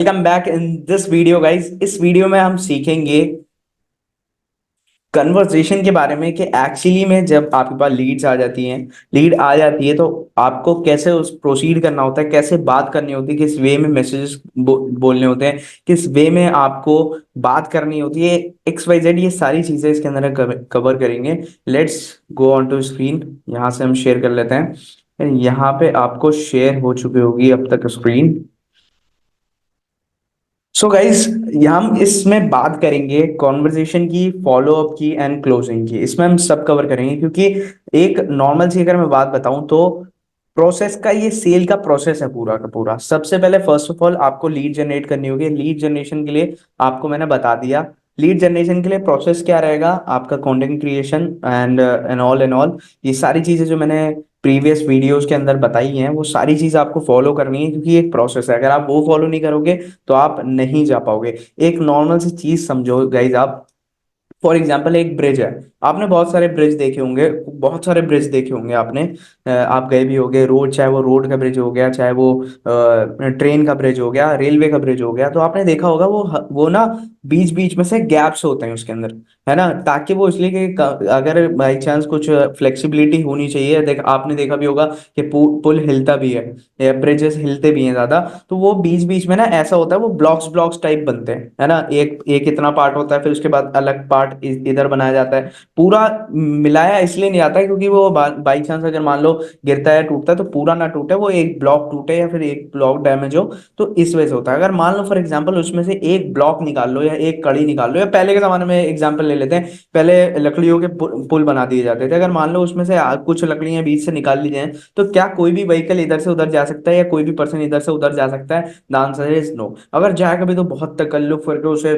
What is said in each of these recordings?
Welcome back in this video guys. इस video में हम सीखेंगे कन्वर्सेशन के बारे में कि एक्चुअली में जब आपके पास लीड आ जाती है तो आपको कैसे उस प्रोसीड करना होता है, कैसे बात करनी होती है, किस वे में मैसेजेस बोलने होते हैं, किस वे में आपको बात करनी होती है। एक्स वाई जेड ये सारी चीजें इसके अंदर कवर करेंगे। Let's go on to screen. यहाँ से हम शेयर कर लेते हैं। यहाँ पे आपको शेयर हो चुकी होगी अब तक स्क्रीन। सो गाइस, हम इसमें बात करेंगे कॉन्वर्जेशन की, फॉलो अप की एंड क्लोजिंग की। इसमें हम सब कवर करेंगे क्योंकि एक नॉर्मल सी अगर मैं बात बताऊं तो प्रोसेस का, ये सेल का प्रोसेस है पूरा का पूरा। सबसे पहले फर्स्ट ऑफ ऑल आपको लीड जनरेट करनी होगी। लीड जनरेशन के लिए आपको मैंने बता दिया। लीड जनरेशन के लिए प्रोसेस क्या रहेगा आपका, कंटेंट क्रिएशन एंड ऑल ये सारी चीजें जो मैंने प्रीवियस वीडियोस के अंदर बताई हैं वो सारी चीज आपको फॉलो करनी है, क्योंकि एक प्रोसेस है। अगर आप वो फॉलो नहीं करोगे तो आप नहीं जा पाओगे। एक नॉर्मल सी चीज समझो गाइज आप। फॉर एग्जाम्पल एक ब्रिज है। आपने बहुत सारे ब्रिज देखे होंगे, बहुत सारे ब्रिज देखे होंगे आपने। आप गए भी होंगे रोड, चाहे वो रोड का ब्रिज हो गया, चाहे वो ट्रेन का ब्रिज हो गया, रेलवे का ब्रिज हो गया, तो आपने देखा होगा वो ना बीच बीच में से गैप्स होते हैं उसके अंदर, है ना। ताकि वो इसलिए कि अगर बाई चांस कुछ फ्लेक्सिबिलिटी होनी चाहिए। देख, आपने देखा भी होगा कि पुल हिलता भी है, ब्रिजेस हिलते भी हैं ज्यादा। तो वो बीच बीच में ना ऐसा होता है, वो ब्लॉक्स ब्लॉक्स टाइप बनते हैं, है ना। एक एक इतना पार्ट होता है, फिर उसके बाद अलग पार्ट इधर बनाया जाता है। पूरा मिलाया इसलिए नहीं आता है क्योंकि वो बाई चांस अगर मान लो गिरता है, टूटता है, तो पूरा ना टूटे, वो एक ब्लॉक टूटे या फिर एक ब्लॉक डैमेज हो। तो इस वजह से होता है। अगर मान लो फॉर एग्जाम्पल उसमें से एक ब्लॉक निकाल लो या एक कड़ी निकाल लो, या पहले के जमाने में एग्जाम्पल ले लेते हैं, पहले लकड़ियों के पुल बना दिए जाते थे। अगर मान लो उसमें से कुछ लकड़ियां बीच से निकाल ली जाए, तो क्या कोई भी व्हीकल इधर से उधर जा सकता है या कोई भी पर्सन इधर से उधर जा सकता है? The answer is no. अगर जाएगा भी तो बहुत तकल्लुफ करके उसे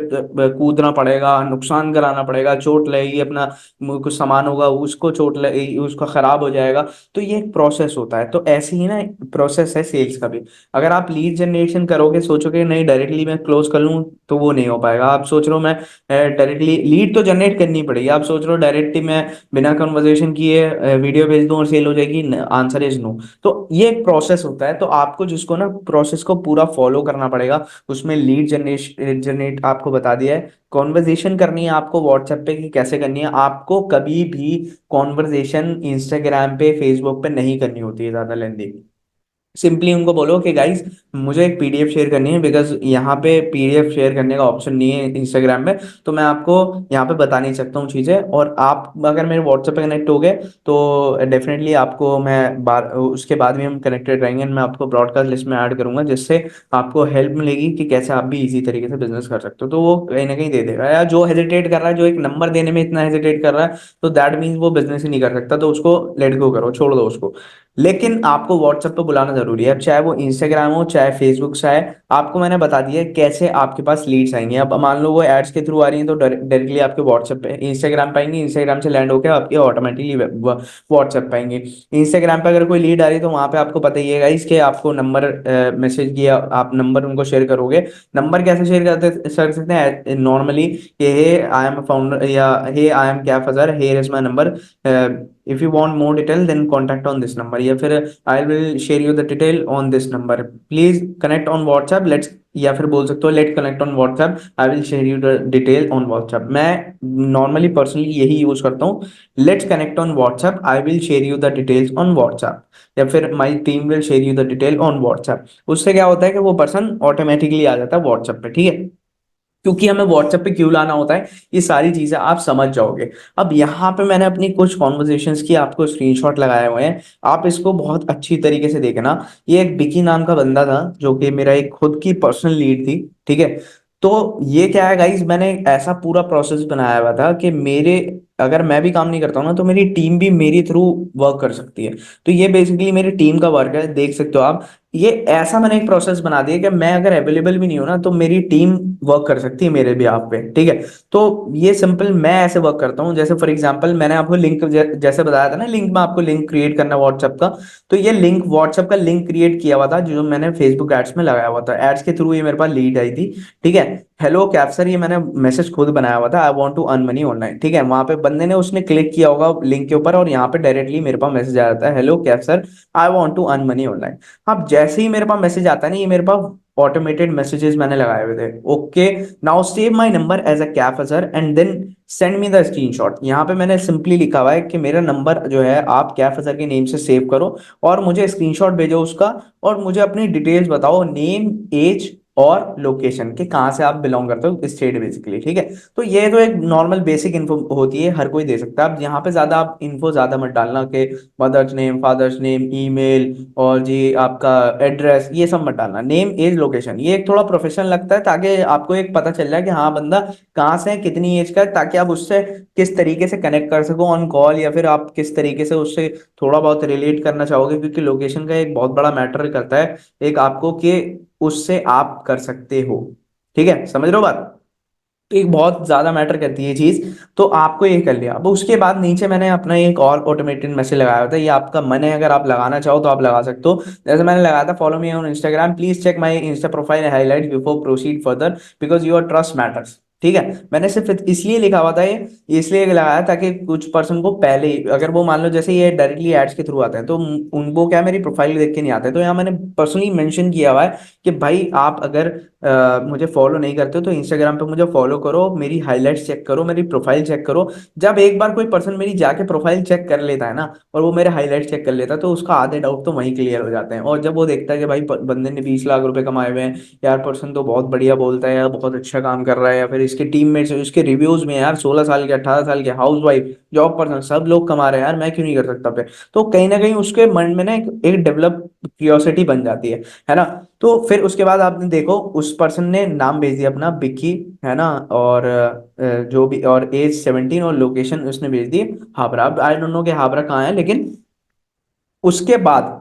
कूदना पड़ेगा, नुकसान कराना पड़ेगा, चोट लगेगी, अपना कुछ सामान होगा उसको चोट लगेगी, उसका खराब हो जाएगा। तो ये एक प्रोसेस होता है। तो ऐसे ही ना प्रोसेस है सेल्स का भी। अगर आप लीड जनरेशन करोगे, सोचोगे नहीं डायरेक्टली मैं क्लोज कर लूं, तो वो नहीं हो पाएगा। आप सोच रहे हो मैं डायरेक्टली लीड तो जनरेट करनी पड़ेगी, आप सोच रहे हो डायरेक्टली मैं बिना कन्वर्सेशन किए वीडियो भेज दूं और सेल हो जाएगी? Answer is no. तो ये एक प्रोसेस होता है, तो आपको जिसको ना प्रोसेस को पूरा फॉलो करना पड़ेगा। उसमें लीड जनरेट आपको बता दिया है। कॉन्वर्जेशन करनी है आपको व्हाट्सएप पे कि कैसे करनी है। आपको कभी भी कॉन्वर्जेशन इंस्टाग्राम पे, फेसबुक पे नहीं करनी होती है ज्यादा लेंदी। सिंपली उनको बोलो कि गाइस मुझे एक पीडीएफ शेयर करनी है, बिकॉज यहाँ पे पीडीएफ शेयर करने का ऑप्शन नहीं है इंस्टाग्राम में। तो मैं आपको यहाँ पे बता नहीं सकता हूँ चीज़ें। और आप अगर मेरे व्हाट्सएप पे कनेक्ट हो गए तो डेफिनेटली आपको मैं बार उसके बाद भी हम कनेक्टेड रहेंगे। मैं आपको ब्रॉडकास्ट लिस्ट में ऐड करूंगा, जिससे आपको हेल्प मिलेगी कि कैसे आप भी इजी तरीके से बिजनेस कर सकते हो। तो वो कहीं ना कहीं दे देगा। या जो हेजिटेट कर रहा है, जो एक नंबर देने में इतना हेजिटेट कर रहा है, तो दैट मीन्स वो बिजनेस ही नहीं कर सकता। तो उसको लेट गो करो, छोड़ दो उसको। लेकिन आपको व्हाट्सएप पे बुलाना जरूरी है। अब चाहे वो इंस्टाग्राम हो चाहे फेसबुक से आए, आपको मैंने बता दिया है कैसे आपके पास लीड्स आएंगे। अब मान लो वो एड्स के थ्रू आ रही हैं, तो डायरेक्टली आपके व्हाट्सएप पे, इंस्टाग्राम पे आएंगे, इंस्टाग्राम से लैंड होकर आपके ऑटोमेटिकली व्हाट्सएप पे आएंगे। इंस्टाग्राम पे अगर कोई लीड आ रही है तो वहां पे आपको पता ही है गाइस कि आपको नंबर मैसेज किया, आप नंबर उनको शेयर करोगे। नंबर कैसे शेयर कर सकते हैं नॉर्मली, कि हे आई एम फाउंडर, या hey I am Kaif Azhar, here is my number, if you want more detail then contact on this number, या फिर I will share you the detail on this number, please connect on WhatsApp, let's. या फिर बोल सकते हो let connect on WhatsApp, I will share you the detail on WhatsApp. मैं normally personally यही use करता हूँ। Let's connect on WhatsApp, I will share you the details on WhatsApp, या फिर my team will share you the detail on WhatsApp. उससे क्या होता है कि वो पर्सन ऑटोमेटिकली आ जाता है व्हाट्सएप पे, ठीक है। क्योंकि हमें व्हाट्सएप पे क्यों लाना होता है, ये सारी चीजें आप समझ जाओगे। अब यहाँ पे मैंने अपनी कुछ कॉन्वर्जेशंस की आपको स्क्रीनशॉट लगाए हुए हैं। आप इसको बहुत अच्छी तरीके से देखना। ये एक बिकी नाम का बंदा था, जो कि मेरा एक खुद की पर्सनल लीड थी, ठीक है। तो ये क्या है गाइज, मैंने एक ऐसा पूरा प्रोसेस बनाया हुआ था कि मेरे, अगर मैं भी काम नहीं करता हूँ ना, तो मेरी टीम भी मेरे थ्रू वर्क कर सकती है। तो ये बेसिकली मेरी टीम का वर्क है, देख सकते हो आप। ये ऐसा मैंने एक प्रोसेस बना दिया कि मैं अगर अवेलेबल भी नहीं हूं ना, तो मेरी टीम वर्क कर सकती है मेरे भी आप पे, ठीक है। तो ये सिंपल मैं ऐसे वर्क करता हूँ। जैसे फॉर एग्जांपल मैंने आपको लिंक जैसे बताया था ना, लिंक में आपको लिंक क्रिएट करना व्हाट्सएप का। तो ये लिंक व्हाट्सएप का लिंक क्रिएट किया हुआ था, जो मैंने फेसबुक एड्स में लगाया हुआ था। एड्स के थ्रू ये मेरे पास लीड आई थी, ठीक है। हेलो कैप्सर, ये मैंने मैसेज खुद बनाया हुआ था, I want to earn money online, ठीक है। वहां पे बंदे ने उसने क्लिक किया होगा लिंक के ऊपर, और यहाँ पे डायरेक्टली मेरे पास मैसेज आ जाता है, हेलो कैप्सर, I want to earn money online. अब जैसे ही मेरे पास मैसेज आता है ना, ये मेरे पास ऑटोमेटेड मैसेजेस मैंने लगाए हुए थे। Okay, now save my number as a कैफजर and then send me the screenshot. यहाँ पे मैंने सिंपली लिखा हुआ है कि मेरा नंबर जो है आप कैफजर के नेम से सेव करो और मुझे स्क्रीनशॉट भेजो उसका, और मुझे अपनी डिटेल्स बताओ, नेम, एज और लोकेशन, के कहाँ से आप बिलोंग करते हो, स्टेट बेसिकली। ठीक है, तो ये तो एक नॉर्मल बेसिक इन्फो होती है, हर कोई दे सकता है। अब यहाँ पे ज्यादा आप इन्फो ज्यादा मत डालना कि mother's name, father's name, email और जी आपका एड्रेस, ये सब मत डालना। नेम, एज, लोकेशन, ये एक थोड़ा प्रोफेशनल लगता है ताकि आपको एक पता चल जाए कि हाँ बंदा कहाँ से है, कितनी एज का है, ताकि आप उससे किस तरीके से कनेक्ट कर सको ऑन कॉल, या फिर आप किस तरीके से उससे थोड़ा बहुत रिलेट करना चाहोगे, क्योंकि लोकेशन का एक बहुत बड़ा मैटर करता है एक आपको, कि उससे आप कर सकते हो। ठीक है, समझ रहे हो बात? तो एक बहुत ज्यादा मैटर करती है ये चीज। तो आपको ये कर लिया। अब उसके बाद नीचे मैंने अपना एक और ऑटोमेटेड मैसेज लगाया होता है, ये आपका मन है, अगर आप लगाना चाहो तो आप लगा सकते हो। जैसे मैंने लगाया था, follow me on Instagram, please check my insta profile highlight before proceed further because your trust matters. ठीक है, मैंने सिर्फ इसलिए लिखा हुआ था ये, इसलिए लगाया ताकि कुछ पर्सन को पहले ही, अगर वो मान लो जैसे ये डायरेक्टली एड्स के थ्रू आते हैं तो उनको क्या मेरी प्रोफाइल देख के नहीं आते, तो यहाँ मैंने पर्सनली मेंशन किया हुआ है कि भाई आप अगर मुझे फॉलो नहीं करते हो तो इंस्टाग्राम पे मुझे फॉलो करो, मेरी हाइलाइट्स चेक करो, मेरी प्रोफाइल चेक करो। जब एक बार कोई पर्सन मेरी जाके प्रोफाइल चेक कर लेता है ना, और वो मेरे हाइलाइट चेक कर लेता है, तो उसका आधे डाउट तो वहीं क्लियर हो जाते हैं। और जब वो देखता है कि भाई बंदे ने 20 लाख रुपए कमाए हुए हैं, यार पर्सन तो बहुत बढ़िया बोलता है, यार बहुत अच्छा काम कर रहा है, या फिर इसके टीममेट्स, इसके रिव्यूज में यार 16 साल के, 18 साल के, हाउस वाइफ, जॉब पर्सन, सब लोग कमा रहे हैं, यार मैं क्यों नहीं कर सकता पे। तो कहीं ना कहीं उसके मन में ना एक डेवलप क्यूरियोसिटी बन जाती है ना। तो फिर उसके बाद आपने देखो उस पर्सन ने नाम भेज दिया अपना बिक्की, है ना, और जो भी, और एज 17, और लोकेशन उसने भेज दी हावड़ा। अब आई डोंट नो कि हावड़ा कहाँ है, लेकिन उसके बाद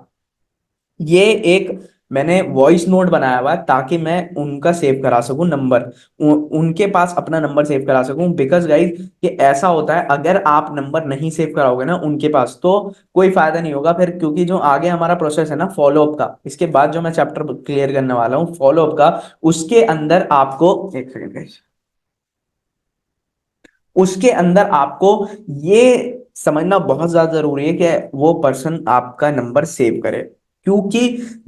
ये एक मैंने वॉइस नोट बनाया हुआ है ताकि मैं उनका सेव करा सकूं नंबर, उनके पास अपना नंबर सेव करा सकूं। बिकॉज गाइज ये ऐसा होता है, अगर आप नंबर नहीं सेव कराओगे ना उनके पास तो कोई फायदा नहीं होगा फिर, क्योंकि जो आगे हमारा प्रोसेस है ना फॉलोअप का, इसके बाद जो मैं चैप्टर क्लियर करने वाला हूँ फॉलोअप का, उसके अंदर आपको, एक सेकंड गाइस, उसके अंदर आपको ये समझना बहुत ज्यादा जरूरी है कि वो पर्सन आपका नंबर सेव करे। क्योंकि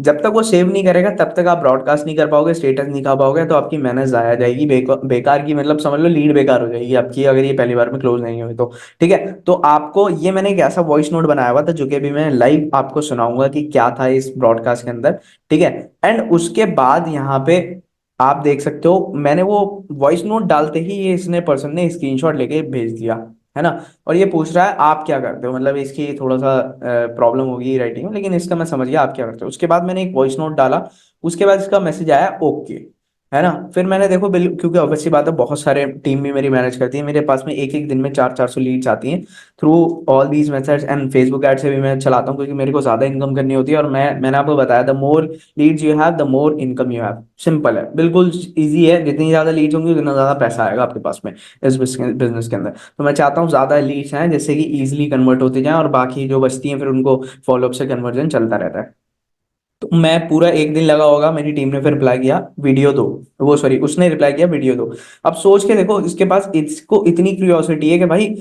जब तक वो सेव नहीं करेगा तब तक आप ब्रॉडकास्ट नहीं कर पाओगे, स्टेटस नहीं खा पाओगे, तो आपकी मेहनत जाया जाएगी, बेकार की, मतलब समझ लो लीड बेकार हो जाएगी आपकी, अगर ये पहली बार में क्लोज नहीं हुई तो। ठीक है, तो आपको ये मैंने एक ऐसा वॉइस नोट बनाया हुआ था जो कि अभी मैं लाइव आपको सुनाऊंगा कि क्या था इस ब्रॉडकास्ट के अंदर। ठीक है, एंड उसके बाद यहाँ पे आप देख सकते हो मैंने वो वॉइस नोट डालते ही ये इसने पर्सन ने स्क्रीनशॉट लेके भेज दिया, है ना। और ये पूछ रहा है आप क्या करते हो, मतलब इसकी थोड़ा सा प्रॉब्लम होगी राइटिंग में, लेकिन इसका मैं समझ गया आप क्या करते हो। उसके बाद मैंने एक वॉइस नोट डाला, उसके बाद इसका मैसेज आया ओके, है ना। फिर मैंने देखो क्योंकि ऑब्वियसली बात है बहुत सारे टीम भी मेरी मैनेज करती है, मेरे पास में एक एक दिन में 400-400 लीड्स आती हैं through all these methods, and Facebook ad से भी मैं चलाता हूँ, क्योंकि मेरे को ज्यादा इनकम करनी होती है। और मैंने आपको बताया the more leads you have the more income you have, simple है, बिल्कुल इजी है, जितनी ज्यादा लीड्स होंगी उतना ज्यादा पैसा आएगा आपके पास में इस बिजनेस के अंदर। तो मैं चाहता हूँ ज्यादा लीड्स आए जिससे कि इजिली कन्वर्ट होते जाएं, और बाकी जो बचती हैं फिर उनको फॉलोअप से कन्वर्जन चलता रहता है। तो मैं पूरा एक दिन लगा होगा, मेरी टीम ने फिर रिप्लाई किया वीडियो दो, वो सॉरी उसने रिप्लाई किया वीडियो दो। अब सोच के देखो इसके पास, इसको इतनी क्यूरियोसिटी है कि भाई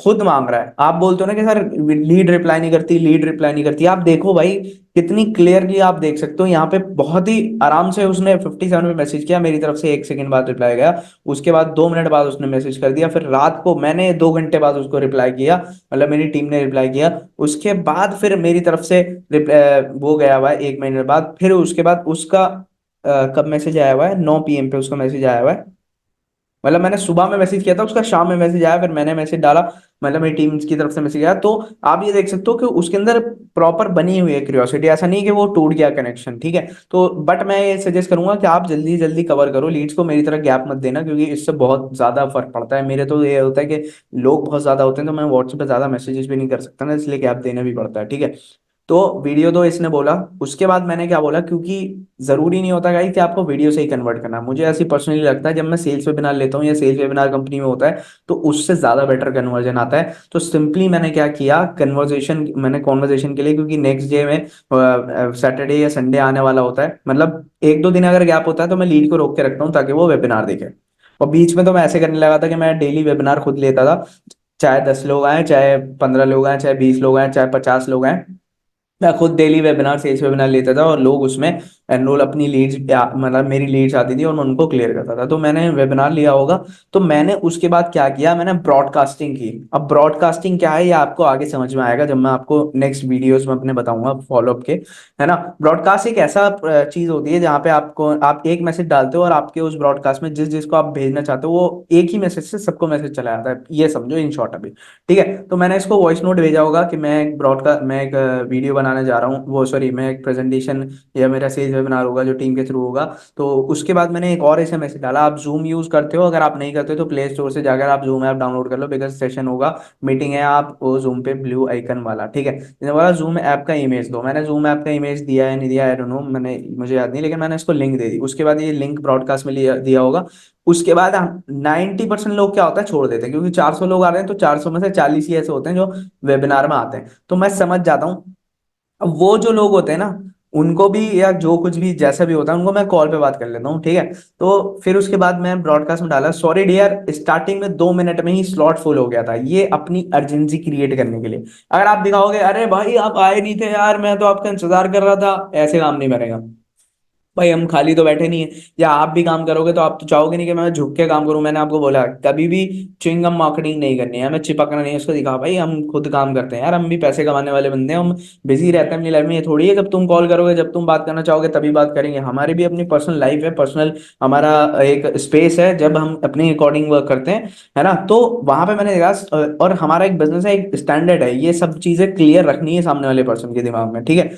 खुद मांग रहा है। आप बोलते हो ना कि सर लीड रिप्लाई नहीं करती, लीड रिप्लाई नहीं करती, आप देखो भाई कितनी क्लियरली आप देख सकते हो यहाँ पे, बहुत ही आराम से उसने 57 पे मैसेज किया, मेरी तरफ से 1 सेकंड बाद रिप्लाई गया, उसके बाद 2 मिनट बाद उसने मैसेज कर दिया, फिर रात को मैंने 2 घंटे बाद उसको रिप्लाई किया, मतलब मेरी टीम ने रिप्लाई किया। उसके बाद फिर मेरी तरफ से वो गया हुआ है 1 महीने बाद, फिर उसके बाद उसका कब मैसेज आया हुआ है, 9 PM पे उसका मैसेज आया हुआ है, मतलब मैंने सुबह में मैसेज किया था, उसका शाम में मैसेज आया, फिर मैंने मैसेज डाला, मतलब मेरी टीम की तरफ से मैसेज आया। तो आप ये देख सकते हो कि उसके अंदर प्रॉपर बनी हुई है क्यूरियोसिटी, ऐसा नहीं कि वो टूट गया कनेक्शन। ठीक है, तो बट मैं ये सजेस्ट करूंगा कि आप जल्दी जल्दी कवर करो लीड्स को, मेरी तरह गैप मत देना, क्योंकि इससे बहुत ज्यादा फर्क पड़ता है। मेरे तो ये होता है कि लोग बहुत ज्यादा होते हैं तो मैं व्हाट्सएप पे ज्यादा मैसेजेस भी नहीं कर सकता ना, इसलिए गैप देना भी पड़ता है। ठीक है, तो वीडियो दो इसने बोला। उसके बाद मैंने क्या बोला, क्योंकि जरूरी नहीं होता गाइस कि आपको वीडियो से ही कन्वर्ट करना। मुझे ऐसी पर्सनली लगता है जब मैं सेल्स वेबिनार लेता हूँ या सेल्स वेबिनार कंपनी में होता है तो उससे ज्यादा बेटर कन्वर्जन आता है। तो सिंपली मैंने क्या किया, कन्वर्जेशन मैंने कॉन्वर्जेशन के लिए, क्योंकि नेक्स्ट डे में सैटरडे या संडे आने वाला होता है, मतलब 1-2 दिन अगर गैप होता है तो मैं लीड को रोक के रखता हूँ ताकि वो वेबिनार देखे। और बीच में तो मैं ऐसे करने लगा था कि मैं डेली वेबिनार खुद लेता था, चाहे 10 लोग आए, चाहे 15 लोग आए, चाहे 20 लोग आए, चाहे 50 लोग आए, मैं खुद डेली वेबिनार सेल्स वेबिनार लेता था और लोग उसमें एनरोल अपनी लीड्स, मतलब मेरी लीड्स आती थी और मैं उनको क्लियर करता था। तो मैंने वेबिनार लिया होगा। तो मैंने उसके बाद क्या किया, मैंने ब्रॉडकास्टिंग की। अब ब्रॉडकास्टिंग क्या है ये आपको आगे समझ में आएगा जब मैं आपको नेक्स्ट वीडियोस में अपने बताऊंगा फॉलोअप के, है ना। ब्रॉडकास्ट एक ऐसा चीज होती है जहाँ पे आपको, आप एक मैसेज डालते हो और आपके उस ब्रॉडकास्ट में जिस जिसको आप भेजना चाहते हो वो एक ही मैसेज से सबको मैसेज चला जाता है, ये समझो इन शॉर्ट अभी। ठीक है, तो मैंने इसको वॉइस नोट भेजा होगा कि मैं एक वीडियो बनाने जा रहा हूँ, वो सॉरी मैं एक प्रेजेंटेशन या मेरा सेल्स वेबिनार होगा जो टीम के थ्रू होगा। तो उसके बाद मैंने एक और ऐसे मैसेज डाला, आप जूम यूज करते हो, अगर आप नहीं करते हो तो प्ले स्टोर से जाकर आप जूम ऐप डाउनलोड कर लो, बिकॉज सेशन होगा, मीटिंग है, आप वो जूम पे ब्लू आइकन वाला, ठीक है। मैंने बोला जूम ऐप का इमेज दो, मैंने जूम ऐप का इमेज दिया है नहीं दिया, आई डोंट नो, मैंने मुझे याद नहीं, लेकिन मैंने इसको लिंक दे दी। उसके बाद ये लिंक ब्रॉडकास्ट में दिया होगा। उसके बाद 90% लोग क्या होता है छोड़ देते हैं, क्योंकि 400 लोग आ रहे हैं तो 400 में से 40 ही ऐसे होते हैं जो वेबिनार में आते हैं, तो मैं समझ जाता हूँ। अब वो जो लोग होते हैं ना, उनको भी या जो कुछ भी जैसा भी होता है उनको मैं कॉल पे बात कर लेता हूँ, ठीक है। तो फिर उसके बाद मैं ब्रॉडकास्ट में डाला, सॉरी डियर, स्टार्टिंग में 2 मिनट में ही स्लॉट फुल हो गया था, ये अपनी अर्जेंसी क्रिएट करने के लिए। अगर आप दिखाओगे अरे भाई आप आए नहीं थे यार, मैं तो आपका इंतजार कर रहा था, ऐसे काम नहीं बनेगा। भाई हम खाली तो बैठे नहीं है, या आप भी काम करोगे तो आप तो चाहोगे नहीं कि मैं झुक के काम करूं। मैंने आपको बोला कभी भी च्युइंगम मार्केटिंग नहीं करनी है, हमें चिपकना नहीं है, उसको दिखा भाई हम खुद काम करते हैं यार, हम भी पैसे कमाने वाले बंदे हैं, हम बिजी रहते हैं अपनी लाइफ में। ये थोड़ी है जब तुम कॉल करोगे, जब तुम बात करना चाहोगे तभी बात करेंगे, हमारी भी अपनी पर्सनल लाइफ है, पर्सनल हमारा एक स्पेस है जब हम अपने अकॉर्डिंग वर्क करते हैं, है ना। तो वहां पे मैंने देखा और हमारा एक बिजनेस है, एक स्टैंडर्ड है, ये सब चीजें क्लियर रखनी है सामने वाले पर्सन के दिमाग में, ठीक है।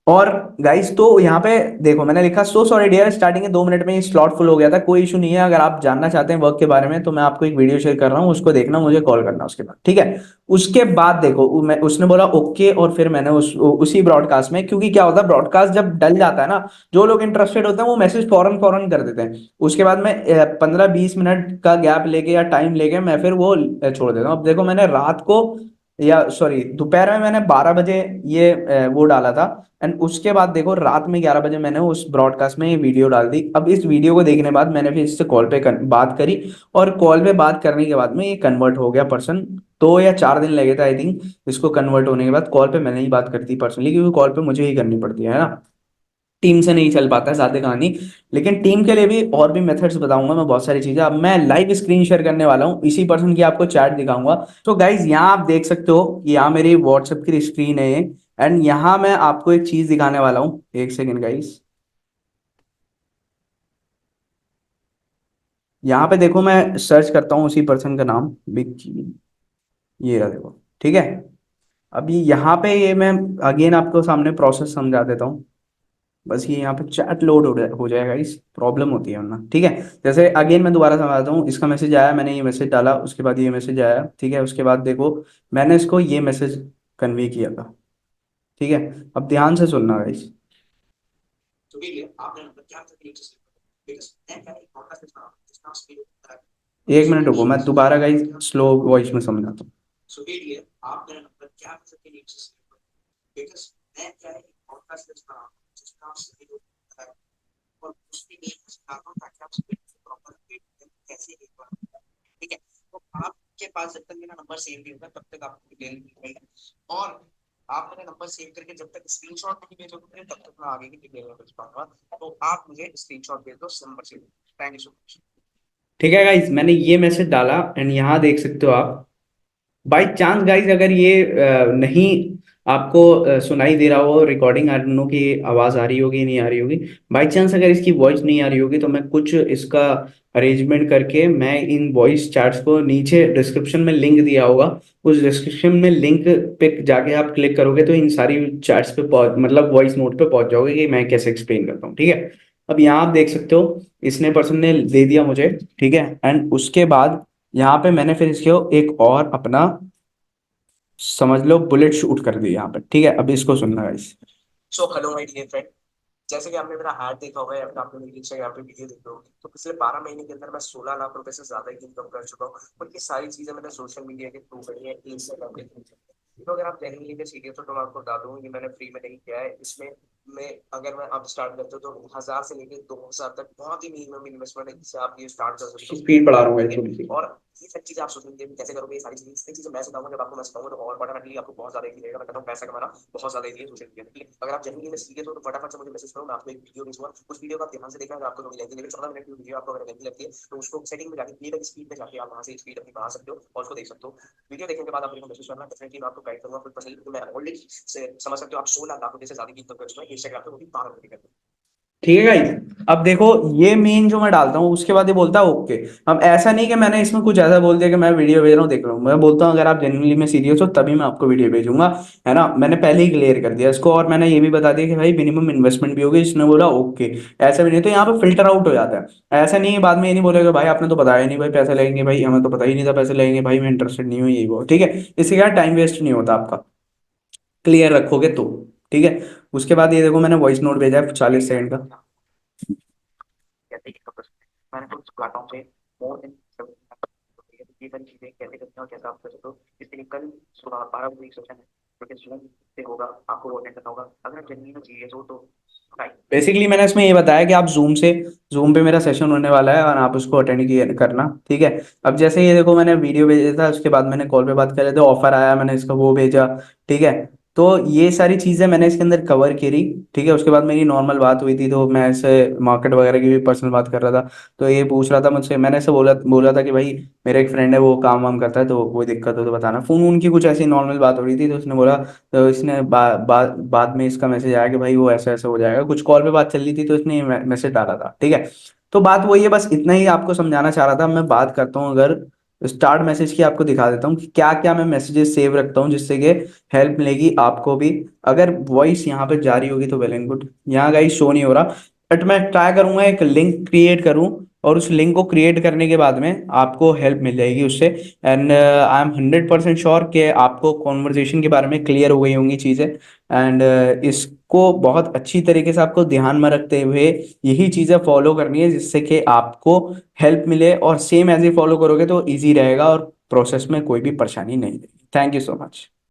और गाइस तो यहाँ पे देखो मैंने लिखा सो सॉरी डियर, स्टार्टिंग के 2 मिनट में ही स्लॉट फुल हो गया था, कोई इशू नहीं है, अगर आप जानना चाहते हैं वर्क के बारे में तो मैं आपको एक वीडियो शेयर कर रहा हूँ, उसको देखना, मुझे कॉल करना उसके बाद, ठीक है। उसके बाद देखो मैं, उसने बोला ओके, और फिर मैंने उसी ब्रॉडकास्ट में, क्योंकि क्या होता है ब्रॉडकास्ट जब डल जाता है ना, जो लोग इंटरेस्टेड होते हैं वो मैसेज फौरन फौरन कर देते हैं। उसके बाद मैं 15-20 मिनट का गैप लेके या टाइम लेके मैं फिर वो छोड़ देता हूँ। अब देखो मैंने रात को, या सॉरी दोपहर में मैंने 12 बजे ये वो डाला था, एंड उसके बाद देखो रात में 11 बजे मैंने उस ब्रॉडकास्ट में ये वीडियो डाल दी। अब इस वीडियो को देखने के बाद मैंने फिर इससे कॉल पे बात करी, और कॉल पे बात करने के बाद में ये कन्वर्ट हो गया पर्सन। 2 या 4 दिन लगे थे आई थिंक इसको कन्वर्ट होने के बाद। कॉल पे मैंने ही बात करती पर्सनली, क्योंकि कॉल पे मुझे ही करनी पड़ती है ना, टीम से नहीं चल पाता है साथ कहानी। लेकिन टीम के लिए भी और भी मेथड्स बताऊंगा मैं, बहुत सारी चीजें। अब मैं लाइव स्क्रीन शेयर करने वाला हूँ, इसी पर्सन की आपको चैट दिखाऊंगा। तो गाइज यहाँ आप देख सकते हो कि यहाँ मेरी व्हाट्सएप की स्क्रीन है, एंड यहाँ मैं आपको एक चीज दिखाने वाला हूँ, एक सेकेंड गाइज। यहाँ पे देखो मैं सर्च करता हूँ उसी पर्सन का नाम, बिग, ये रहा देखो, ठीक है। अभी यहाँ पे ये मैं अगेन आपको सामने प्रोसेस समझा देता हूँ, बस ये यहाँ पे चैट लोड हो जाएगा, इस प्रॉब्लम होती है वरना, ठीक है। जैसे अगेन मैं दोबारा समझाता हूँ, इसका मैसेज आया, मैंने ये मैसेज डाला, उसके बाद ये मैसेज आया, ठीक है। उसके बाद देखो मैंने इसको ये मैसेज कन्वे किया था, ठीक है। अब ध्यान से सुनना गाइस। एक मिनट रुको, मैं दोबारा गाइस स्लो वॉइस में समझाता हूँ। ठीक है गाइस, मैंने ये मैसेज डाला, एंड यहाँ देख सकते हो आप, बाई चांस गाइज अगर ये नहीं आपको सुनाई दे रहा हो रिकॉर्डिंग, आई डोंट नो कि आवाज आ रही होगी नहीं आ रही होगी, बाई चांस अगर इसकी वॉइस नहीं आ रही होगी तो मैं कुछ इसका अरेंजमेंट करके मैं इन वॉइस चैट्स को, नीचे डिस्क्रिप्शन में लिंक दिया होगा, उस डिस्क्रिप्शन में लिंक पे जाके आप क्लिक करोगे तो इन सारी चैट्स पे मतलब वॉइस नोट पे पहुंच जाओगे कि मैं कैसे एक्सप्लेन करता हूँ, ठीक है। अब यहाँ आप देख सकते हो इसने पर्सन ने दे दिया मुझे, ठीक है। एंड उसके बाद यहाँ पे मैंने फिर इसको एक और अपना समझ लो बुलेट शूट कर दी यहाँ पे, ठीक है। अब इसको सुनना गाइस। स्पीड बढ़ा रहा हूँ गाइस थोड़ी सी। ये सारी चीजें आप सोशल मीडिया में कैसे करोगे, ये सारी चीजें मैं सिखाऊंगा। जब आपको मैं सिखाऊंगा तो और ऑटोमेटिकली आपको बहुत ज्यादा इजी रहेगा। मैं कहता हूँ पैसा कमाना बहुत ज्यादा इजी है सोशल मीडिया में। अगर आप जेनुइनली में सीरियस हो तो फटाफट से मुझे मैसेज करो, मैं आपको एक वीडियो भेजूंगा। उस वीडियो को आप ध्यान से देखना, अगर आपको थोड़ी लगती है, लेकिन 14 मिनट की वीडियो आपको अगर लगती लगती है तो उसको सेटिंग में जाके प्लेबैक स्पीड में जाके आप वहां से स्पीड अपनी बढ़ा सकते हो और उसको देख सकते हो। वीडियो देखने के बाद आप मेरे को मैसेज करना, डेफिनेटली मैं आपको गाइड करूंगा खुद पर्सनली, क्योंकि मैं ऑलरेडी से समझ सकते हो आप 16 लाख रुपए से ज्यादा की इनकम कर चुका है इंस्टाग्राम पे, वो भी 12 रुपए करते हैं। ठीक है गाइस। अब देखो, ये मेन जो मैं डालता हूँ उसके बाद ये बोलता है ओके। अब ऐसा नहीं कि मैंने इसमें कुछ ऐसा बोल दिया कि मैं वीडियो भेज रहा हूँ देख रहा हूँ, मैं बोलता हूँ अगर आप जेन्युइनली में सीरियस हो तभी मैं आपको वीडियो भेजूंगा। है ना, मैंने पहले ही क्लियर कर दिया इसको, और मैंने ये भी बता दिया कि भाई मिनिमम इन्वेस्टमेंट भी होगी। इसने बोला ओके। ऐसा भी नहीं तो यहाँ पे फिल्टर आउट हो जाता है। ऐसा नहीं है बाद में ये नहीं बोलेगा भाई आपने तो बताया नहीं भाई पैसे लगेंगे, भाई हमें तो पता ही नहीं था पैसे लगेंगे, भाई मैं इंटरेस्टेड नहीं हूँ, ये वो। ठीक है, इससे क्या टाइम वेस्ट नहीं होता आपका, क्लियर रखोगे तो। ठीक है। उसके बाद ये देखो मैंने वॉइस नोट भेजा है 40 सेकंड का। कैसे इनकम कर सकते हैं, मैंने खुद प्लेटफॉर्म से मोर देन ये सारी चीजें कैसे करते हैं और कैसे आप कर सकते हो। इसके लिए कल सुबह 12 बजे एक सेशन है जो कि जूम से होगा, आपको वो अटेंड करना होगा। अगर आप जेन्युइन सीरियस हो तो टाइम। बेसिकली मैंने इसमें ये बताया कि आप जूम पे मेरा सेशन होने वाला है और आप उसको अटेंड किए करना। ठीक है। अब जैसे ये देखो मैंने वीडियो भेजा था, उसके बाद मैंने कॉल पे बात कर रहे थे, ऑफर आया, मैंने इसका वो भेजा। ठीक है। तो ये सारी चीजें मैंने इसके अंदर कवर करी। ठीक है। उसके बाद मेरी नॉर्मल बात हुई थी, तो मैं ऐसे मार्केट वगैरह की भी पर्सनल बात कर रहा था। तो ये पूछ रहा था मुझसे, मैंने ऐसे बोला बोला था कि भाई मेरा एक फ्रेंड है वो काम वाम करता है, तो कोई दिक्कत हो तो बताना। फोन उनकी कुछ ऐसी नॉर्मल बात हो रही थी, तो उसने बोला, तो इसने बाद में इसका मैसेज आया कि भाई वो ऐसा ऐसा हो जाएगा, कुछ कॉल पे बात चल रही थी तो इसने मैसेज डाला था। ठीक है। तो बात वही है, बस इतना ही आपको समझाना चाह रहा था। मैं बात करता हूँ, अगर स्टार्ट मैसेज की आपको दिखा देता हूँ कि क्या क्या मैं मैसेजेस सेव रखता हूँ जिससे कि हेल्प मिलेगी आपको भी। अगर वॉइस यहाँ पे जारी होगी तो वेल एंड गुड, यहाँ गाइस शो नहीं हो रहा, बट मैं ट्राई करूंगा एक लिंक क्रिएट करूं, और उस लिंक को क्रिएट करने के बाद में आपको हेल्प मिल जाएगी उससे। एंड आई एम 100% श्योर कि आपको कॉन्वर्जेशन के बारे में क्लियर हो गई होंगी चीज़ें। एंड इसको बहुत अच्छी तरीके से आपको ध्यान में रखते हुए यही चीज़ें फॉलो करनी है जिससे कि आपको हेल्प मिले, और सेम एज ए फॉलो करोगे तो इजी रहेगा और प्रोसेस में कोई भी परेशानी नहीं रहेगी। Thank you so much.